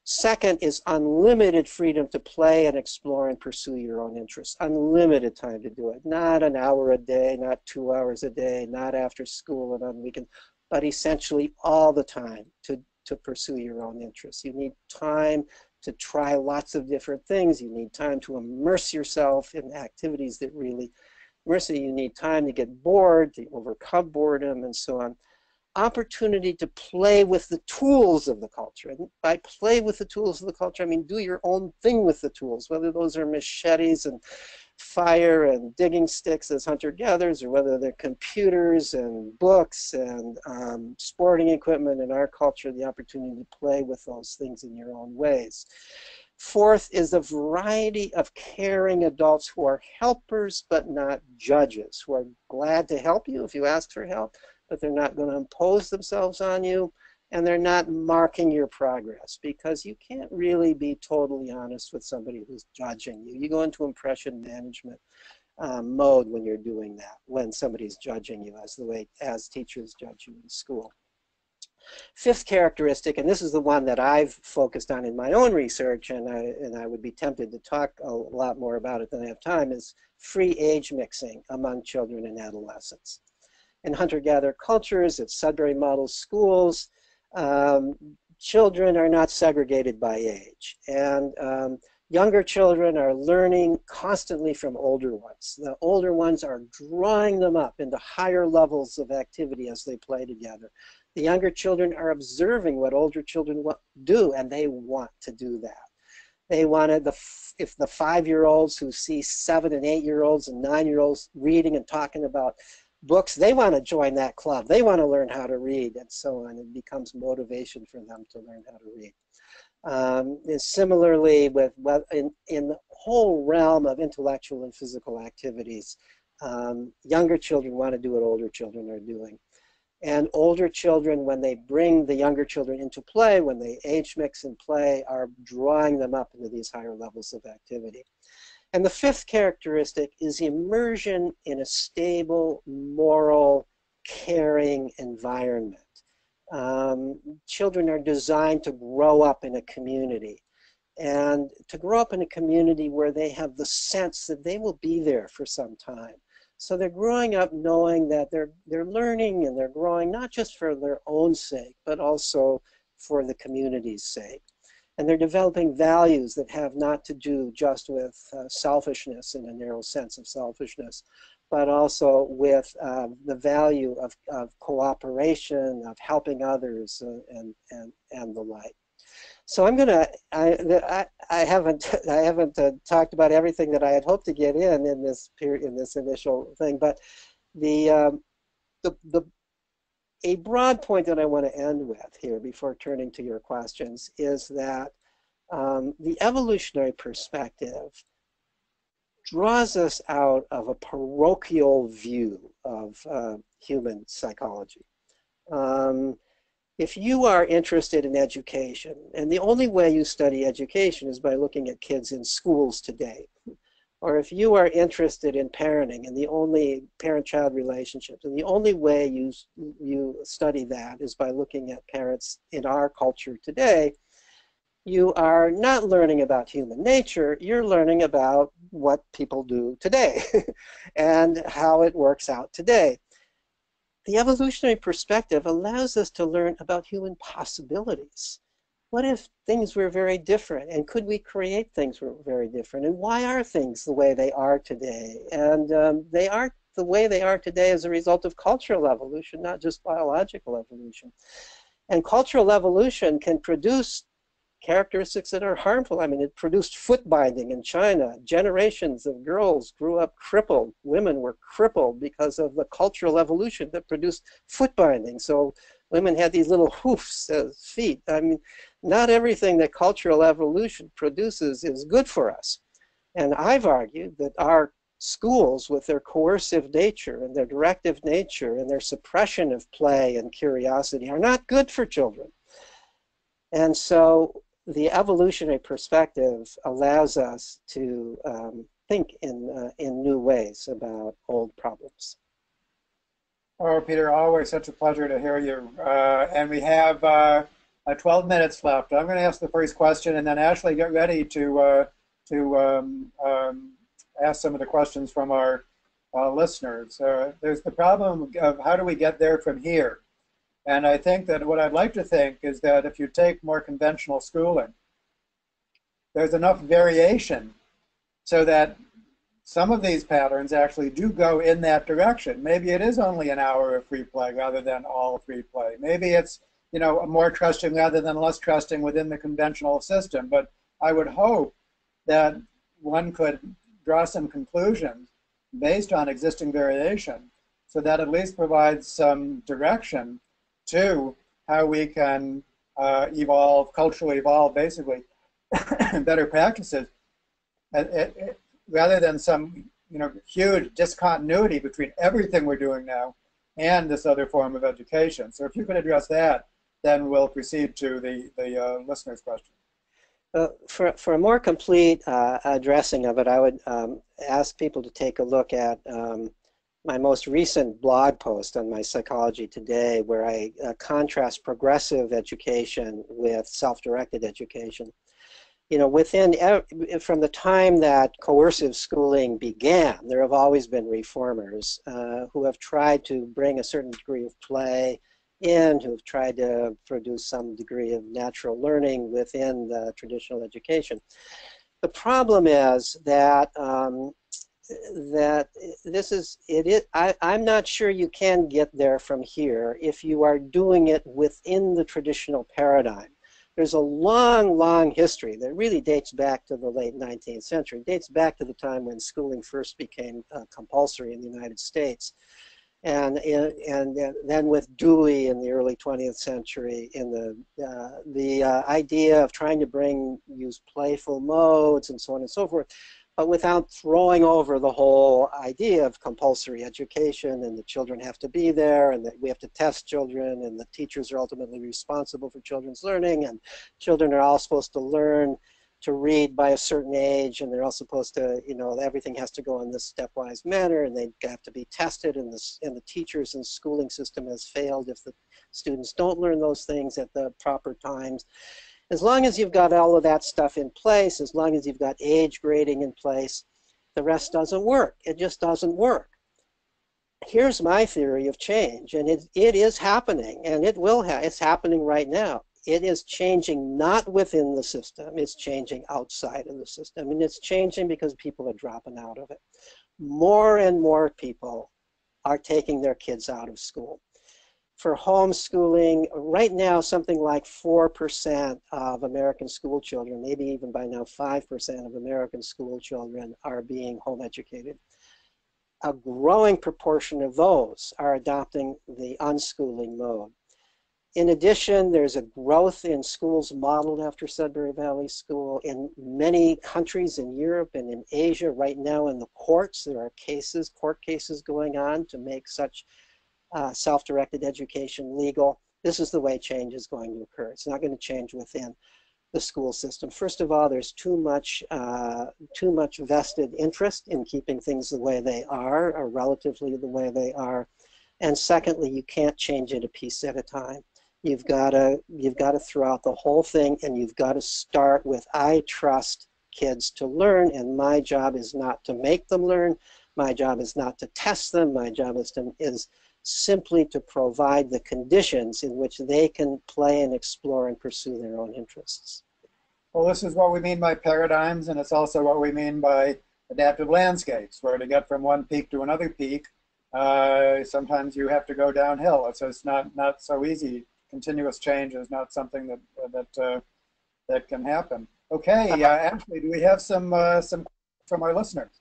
Second is unlimited freedom to play and explore and pursue your own interests. Unlimited time to do it. Not an hour a day, not 2 hours a day, not after school and on weekends, but essentially all the time to pursue your own interests. You need time to try lots of different things. You need time to immerse yourself in activities that really immerse you. You need time to get bored, to overcome boredom, and so on. Opportunity to play with the tools of the culture. And by play with the tools of the culture, I mean do your own thing with the tools, whether those are machetes and fire and digging sticks as hunter-gatherers, or whether they're computers and books and sporting equipment. In our culture, the opportunity to play with those things in your own ways. Fourth is a variety of caring adults who are helpers but not judges, who are glad to help you if you ask for help, but they're not going to impose themselves on you, and they're not marking your progress, because you can't really be totally honest with somebody who's judging you. You go into impression management mode when you're doing that, when somebody's judging you as teachers judge you in school. Fifth characteristic, and this is the one that I've focused on in my own research, and I would be tempted to talk a lot more about it than I have time, is free age mixing among children and adolescents. In hunter-gatherer cultures, at Sudbury model schools, children are not segregated by age, and younger children are learning constantly from older ones. The older ones are drawing them up into higher levels of activity as they play together. The younger children are observing what older children do, and they want to do that. They wanted if the 5-year-olds who see 7- and 8-year-olds and 9-year-olds reading and talking about books, they want to join that club. They want to learn how to read, and so on. It becomes motivation for them to learn how to read. And similarly, in the whole realm of intellectual and physical activities, younger children want to do what older children are doing. And older children, when they bring the younger children into play, when they age mix and play, are drawing them up into these higher levels of activity. And the fifth characteristic is immersion in a stable, moral, caring environment. Children are designed to grow up in a community, and to grow up in a community where they have the sense that they will be there for some time. So they're growing up knowing that they're learning and they're growing not just for their own sake, but also for the community's sake. And they're developing values that have not to do just with selfishness in a narrow sense of selfishness, but also with the value of cooperation, of helping others, and the like. So I'm gonna. I haven't talked about everything that I had hoped to get in this period, in this initial thing, but a broad point that I want to end with here before turning to your questions is that the evolutionary perspective draws us out of a parochial view of human psychology. If you are interested in education, and the only way you study education is by looking at kids in schools today, or if you are interested in parenting and the only parent-child relationships, and the only way you study that is by looking at parents in our culture today, you are not learning about human nature, you're learning about what people do today and how it works out today. The evolutionary perspective allows us to learn about human possibilities. What if things were very different, and could we create things that were very different, and why are things the way they are today? And they are the way they are today as a result of cultural evolution, not just biological evolution. And cultural evolution can produce characteristics that are harmful. I mean, it produced foot binding in China. Generations of girls grew up crippled. Women were crippled because of the cultural evolution that produced foot binding. So women had these little hoofs as feet. I mean, not everything that cultural evolution produces is good for us. And I've argued that our schools, with their coercive nature and their directive nature and their suppression of play and curiosity, are not good for children. And so the evolutionary perspective allows us to think in new ways about old problems. Oh, Peter, always such a pleasure to hear you. And we have 12 minutes left. I'm going to ask the first question, and then Ashley, get ready to ask some of the questions from our listeners. There's the problem of how do we get there from here? And I think that what I'd like to think is that if you take more conventional schooling, there's enough variation so that some of these patterns actually do go in that direction. Maybe it is only an hour of free play rather than all free play. Maybe it's, you know, more trusting rather than less trusting within the conventional system. But I would hope that one could draw some conclusions based on existing variation so that at least provides some direction to how we can evolve, culturally evolve, basically, better practices, rather than some, you know, huge discontinuity between everything we're doing now and this other form of education. So if you could address that, then we'll proceed to the listener's question. For a more complete addressing of it, I would ask people to take a look at my most recent blog post on my Psychology Today, where I contrast progressive education with self-directed education. You know, from the time that coercive schooling began, there have always been reformers who have tried to bring a certain degree of play in, who have tried to produce some degree of natural learning within the traditional education. The problem is that I'm not sure you can get there from here if you are doing it within the traditional paradigm. There's a long, long history that really dates back to the late 19th century, dates back to the time when schooling first became compulsory in the United States, and then with Dewey in the early 20th century, in the idea of trying to use playful modes and so on and so forth, but without throwing over the whole idea of compulsory education and the children have to be there and that we have to test children and the teachers are ultimately responsible for children's learning and children are all supposed to learn to read by a certain age, and they're all supposed to, you know, everything has to go in this stepwise manner, and they have to be tested, and the teachers and schooling system has failed if the students don't learn those things at the proper times. As long as you've got all of that stuff in place, as long as you've got age grading in place, the rest doesn't work. It just doesn't work. Here's my theory of change, and it is happening, and it's happening right now. It is changing not within the system, it's changing outside of the system. And it's changing because people are dropping out of it. More and more people are taking their kids out of school. For homeschooling, right now, something like 4% of American school children, maybe even by now 5% of American school children are being home educated. A growing proportion of those are adopting the unschooling mode. In addition, there's a growth in schools modeled after Sudbury Valley School in many countries in Europe and in Asia. Right now in the courts, there are court cases going on to make such self-directed education legal. This is the way change is going to occur. It's not going to change within the school system. First of all, there's too much vested interest in keeping things the way they are, or relatively the way they are. And secondly, you can't change it a piece at a time. You've got to throw out the whole thing, and you've got to start with, I trust kids to learn, and my job is not to make them learn. My job is not to test them. My job is simply to provide the conditions in which they can play and explore and pursue their own interests. Well, this is what we mean by paradigms, and it's also what we mean by adaptive landscapes, where to get from one peak to another peak, sometimes you have to go downhill. It's just not so easy. Continuous change is not something that can happen. Okay, Ashley, do we have some from our listeners?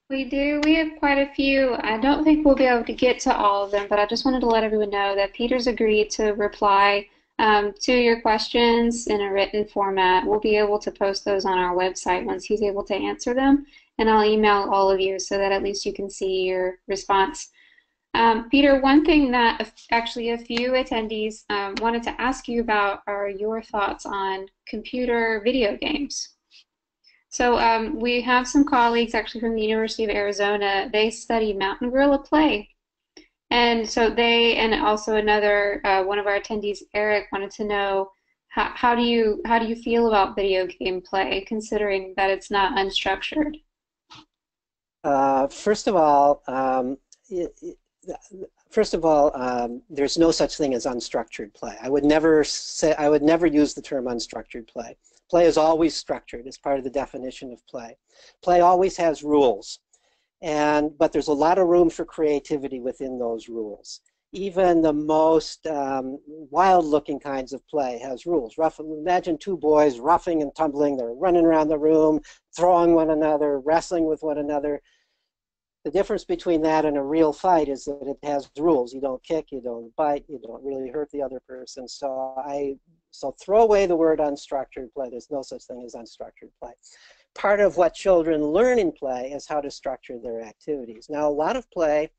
We do. We have quite a few. I don't think we'll be able to get to all of them, but I just wanted to let everyone know that Peter's agreed to reply to your questions in a written format. We'll be able to post those on our website once he's able to answer them, and I'll email all of you so that at least you can see your response. Peter, one thing that actually a few attendees wanted to ask you about are your thoughts on computer video games. So we have some colleagues actually from the University of Arizona. They study mountain gorilla play. And so they, and also another, one of our attendees, Eric, wanted to know how do you feel about video game play, considering that it's not unstructured? First of all, there's no such thing as unstructured play. I would never use the term unstructured play. Play is always structured. It's part of the definition of play. Play always has rules, but there's a lot of room for creativity within those rules. Even the most wild-looking kinds of play has rules. Imagine two boys roughing and tumbling. They're running around the room, throwing one another, wrestling with one another. The difference between that and a real fight is that it has rules. You don't kick, you don't bite, you don't really hurt the other person. So throw away the word unstructured play. There's no such thing as unstructured play. Part of what children learn in play is how to structure their activities. Now, a lot of play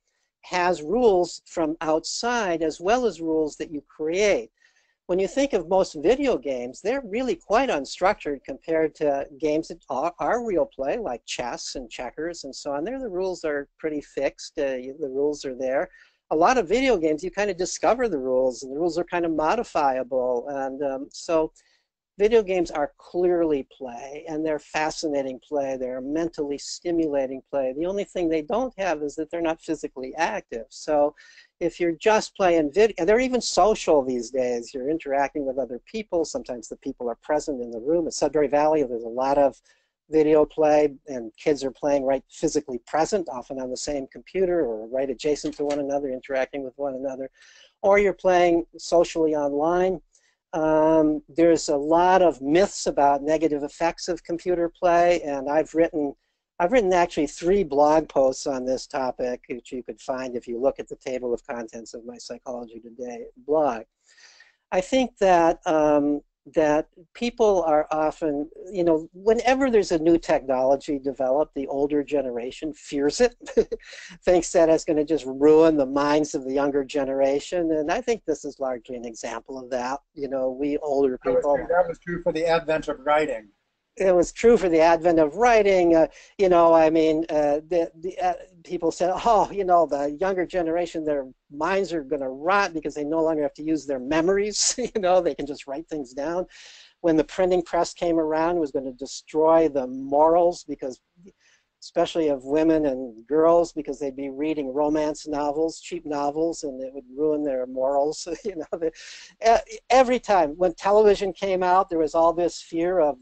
has rules from outside as well as rules that you create. When you think of most video games, they're really quite unstructured compared to games that are real play, like chess and checkers and so on. There, the rules are pretty fixed. The rules are there. A lot of video games, you kind of discover the rules, and the rules are kind of modifiable. And so video games are clearly play, and they're fascinating play. They're mentally stimulating play. The only thing they don't have is that they're not physically active. So if you're just playing video, and they're even social these days. You're interacting with other people. Sometimes the people are present in the room. At Sudbury Valley, there's a lot of video play, and kids are playing right physically present, often on the same computer or right adjacent to one another, interacting with one another. Or you're playing socially online. There's a lot of myths about negative effects of computer play, and I've written I've written actually 3 blog posts on this topic, which you could find if you look at the table of contents of my Psychology Today blog. I think that that people are often, whenever there's a new technology developed, the older generation fears it, thinks that it's going to just ruin the minds of the younger generation. And I think this is largely an example of that. We older people. That was true for the advent of writing. It was true for the advent of writing. People said, oh, the younger generation, their minds are going to rot because they no longer have to use their memories. They can just write things down. When the printing press came around, it was going to destroy the morals, because especially of women and girls, because they'd be reading romance novels, cheap novels, and it would ruin their morals. Every time when television came out, there was all this fear of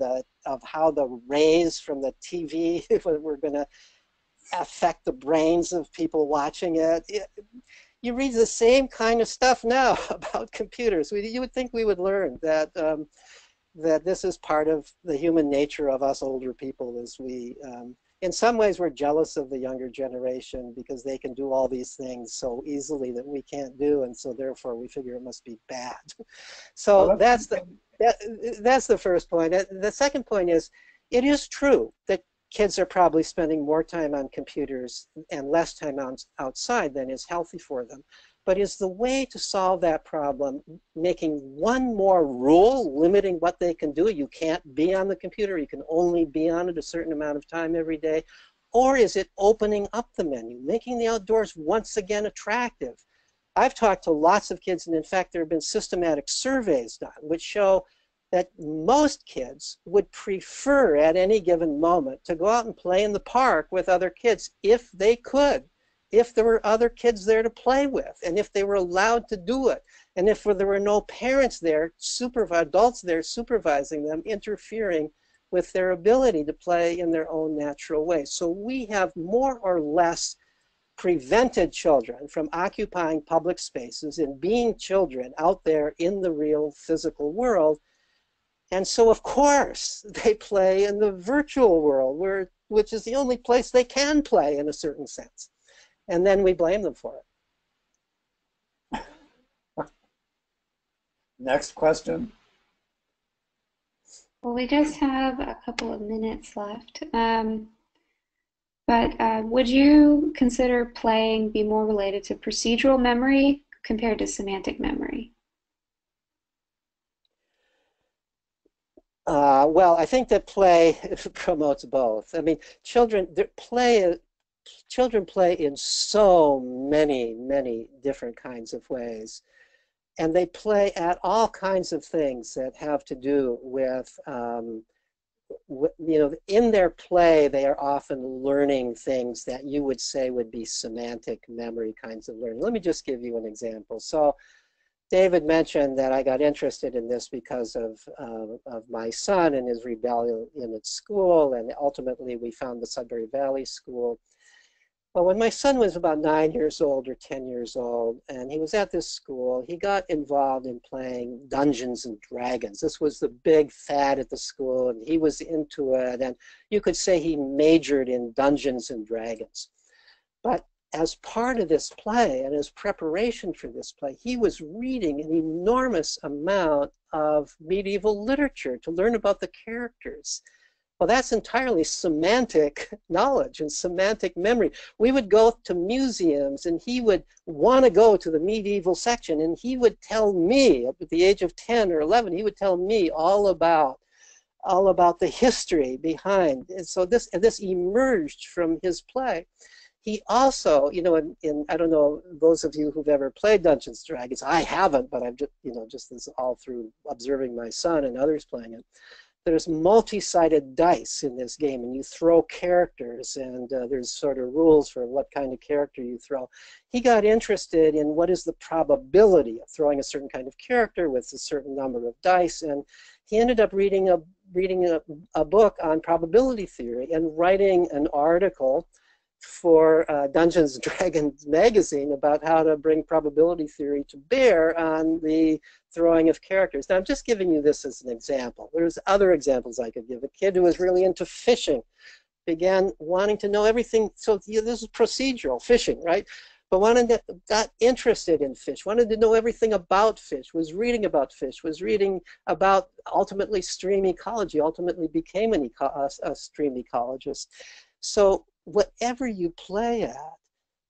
how the rays from the TV were going to affect the brains of people watching it. You read the same kind of stuff now about computers. You would think we would learn that that this is part of the human nature of us older people. Is we in some ways, we're jealous of the younger generation because they can do all these things so easily that we can't do, and so therefore we figure it must be bad. So that's the first point. The second point is, it is true that kids are probably spending more time on computers and less time outside than is healthy for them. But is the way to solve that problem making one more rule limiting what they can do? You can't be on the computer, you can only be on it a certain amount of time every day. Or is it opening up the menu, making the outdoors once again attractive? I've talked to lots of kids, and in fact there have been systematic surveys done which show that most kids would prefer at any given moment to go out and play in the park with other kids if they could, if there were other kids there to play with, and if they were allowed to do it, and if there were no parents there, adults there supervising them, interfering with their ability to play in their own natural way. So we have more or less prevented children from occupying public spaces and being children out there in the real physical world. And so, of course, they play in the virtual world, which is the only place they can play in a certain sense. And then we blame them for it. Next question. Well, we just have a couple of minutes left. Would you consider playing be more related to procedural memory compared to semantic memory? Well, I think that play promotes both. I mean, children play in so many different kinds of ways. And they play at all kinds of things that have to do with, in their play, they are often learning things that you would say would be semantic memory kinds of learning. Let me just give you an example. So David mentioned that I got interested in this because of my son and his rebellion at school, and ultimately we found the Sudbury Valley School. Well, when my son was about 9 years old or 10 years old, and he was at this school, he got involved in playing Dungeons and Dragons. This was the big fad at the school, and he was into it, and you could say he majored in Dungeons and Dragons. But as part of this play and as preparation for this play, he was reading an enormous amount of medieval literature to learn about the characters. Well, that's entirely semantic knowledge and semantic memory. We would go to museums, and he would want to go to the medieval section, and he would tell me, at the age of 10 or 11, he would tell me all about the history behind. And so this emerged from his play. He also, I don't know, those of you who've ever played Dungeons & Dragons, I haven't, but I've just, just this all through observing my son and others playing it. There's multi-sided dice in this game, and you throw characters, and there's sort of rules for what kind of character you throw. He got interested in what is the probability of throwing a certain kind of character with a certain number of dice, and he ended up reading a book on probability theory and writing an article for Dungeons & Dragons magazine about how to bring probability theory to bear on the throwing of characters. Now, I'm just giving you this as an example. There's other examples I could give. A kid who was really into fishing began wanting to know everything. So this is procedural fishing, right? But got interested in fish, wanted to know everything about fish, was reading about fish, was reading about ultimately stream ecology, ultimately became a stream ecologist. So whatever you play at,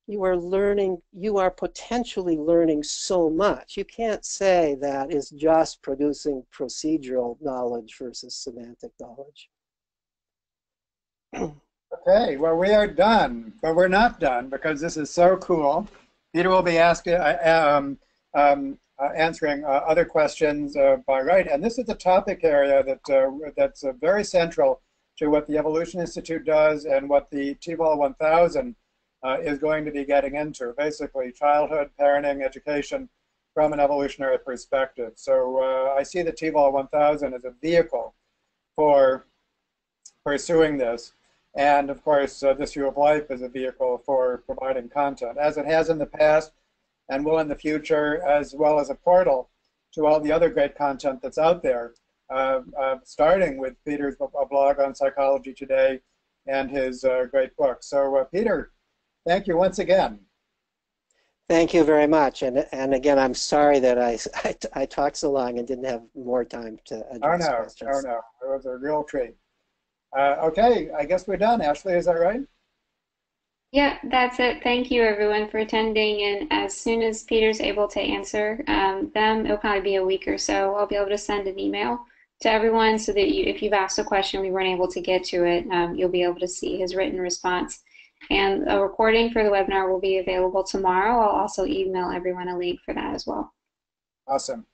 you are learning, you are potentially learning so much. You can't say that is just producing procedural knowledge versus semantic knowledge. Okay, well, we are done, but we're not done because this is so cool. Peter will be asking, answering other questions by right, and this is a topic area that's very central to what the Evolution Institute does and what the TVOL 1000 is going to be getting into, basically childhood, parenting, education from an evolutionary perspective. So I see the TVOL 1000 as a vehicle for pursuing this. And of course, this View of Life is a vehicle for providing content, as it has in the past and will in the future, as well as a portal to all the other great content that's out there, starting with Peter's blog on Psychology Today and his great book. So Peter, thank you once again. Thank you very much. And again, I'm sorry that I talked so long and didn't have more time to address questions. Oh no, it was a real treat. Okay, I guess we're done. Ashley, is that right? Yeah, that's it. Thank you everyone for attending. And as soon as Peter's able to answer them, it'll probably be a week or so. I'll be able to send an email to everyone so that if you've asked a question we weren't able to get to it, you'll be able to see his written response. And a recording for the webinar will be available tomorrow. I'll also email everyone a link for that as well. Awesome.